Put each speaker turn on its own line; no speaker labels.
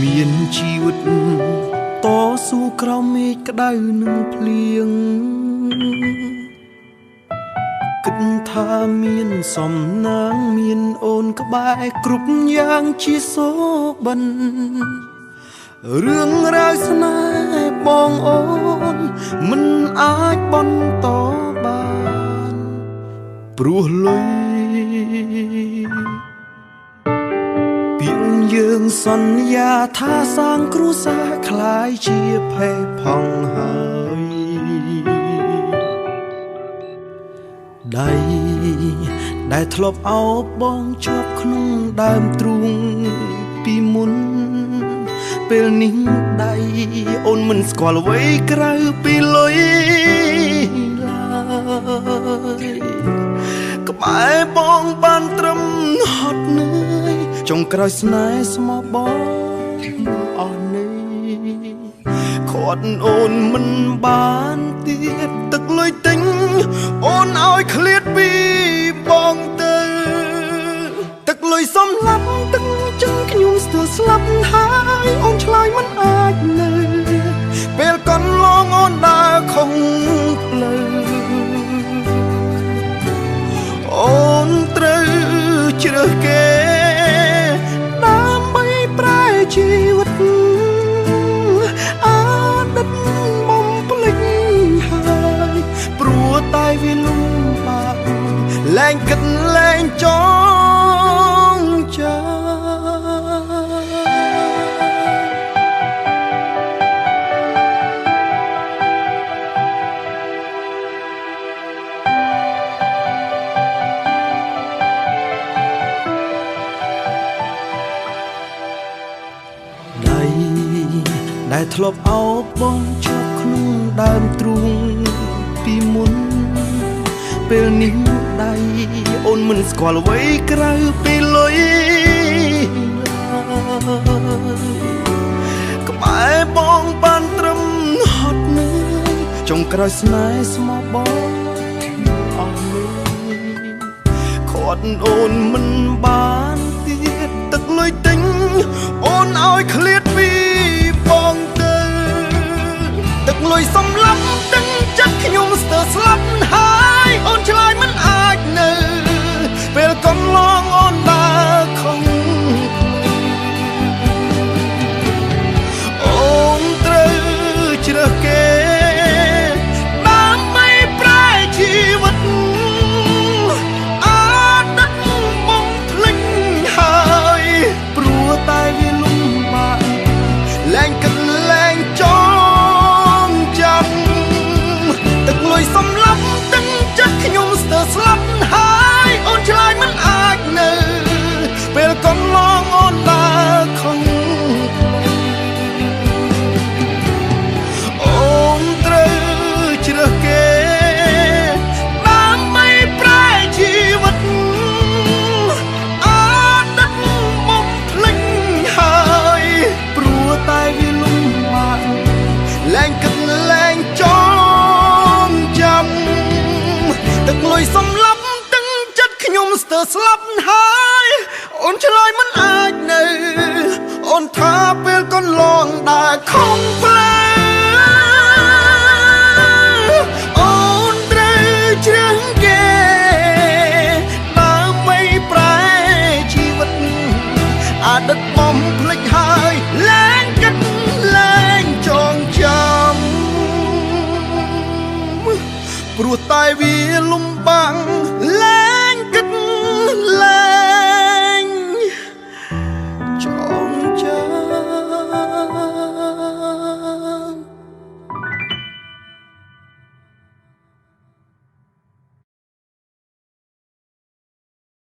មានជីវិតតស៊ូក្រោមមេឃក្តៅនឹងភ្លៀងគិតថាមានសំណាងមានអូនក្បែរគ្រប់យ៉ាងជាសូបិនរឿងរ៉ាវស្នេហ៍បងអូនមិនអាចបន្តបានព្រោះលុយពាក្យយើងសន្យាថាសាងគ្រួសារคล้ายជាភេទផងហើយដៃដែលធ្លាប់អោបបងជាប់ក្នុងដើមទ្រូងពីមុនពេលនេះដៃអូនមិនស្គាល់អ្វីក្រៅពីលុយឡើយក្បែរបងបានត្រឹមហត់នឿយចុងក្រោយស្នេហ៍ស្មោះបងអស់នេះខាត់អូនមិនបានទៀតទឹកលុយទិញអូនឲ្យឃ្លាតពីបងទៅទឹកលុយសំឡាប់ទឹកចឹងខ្ញុំស្ទើរស្លាប់ហើយអូនឆ្លើយមិនអាចនៅពេលកន្លងអូនដើរខុសផ្លូវអូនត្រូវជ្រើសគេដើម្បីប្រែជីវិតអតីតបំភ្លេចហើយព្រោះតែវាលំបាកលែងគិតលែងចងចាំដែលធ្លាប់អោបបងជាប់ក្នុងដើមទ្រូងពីមុនពេលនេះដៃអូនមិនស្គាល់អ្វីក្រៅពីលុយក្បែរបងបានត្រឹមហត់នឿយចុងក្រោយស្នេហ៍ស្មោះបងអស់នេះខាត់អូនមិនបានទៀតទឹកលុយទិញអូនឲ្យឃ្លាតពីបងទៅទឹកលុយសំឡាប់ទឹកចិត្តខ្ញុំស្ទើរស្លាប់ហើយអូនឆ្លើយមិនអាចនៅពេលកន្លងអូនដើរខំអូនត្រូវជ្រើសគេដើម្បីប្រែជីវិតអតីតបំភ្លេចហើយព្រោះតែវាលំបាកលែងគិតលែងចងចាំទឹកលុយសំឡាប់ទឹកចិត្តខ្ញុំស្ទើរស្លាប់ហើយអូនឆ្លើយមិនអាចនៅពេលកន្លងអូនដើរខំអូនត្រូវជ្រើសគេដើម្បីប្រែជីវិតអតីតបំភ្លេចហើយព្រោះតែវាលំបាកលែងគិតលែងចងចាំទឹកលុយសំឡាប់ទឹកចិត្តខ្ញុំស្ទើរស្លាប់ហើយអូនឆ្លើយមិនអាចនៅអូនថាពេលកន្លងដើរខំផ្លែ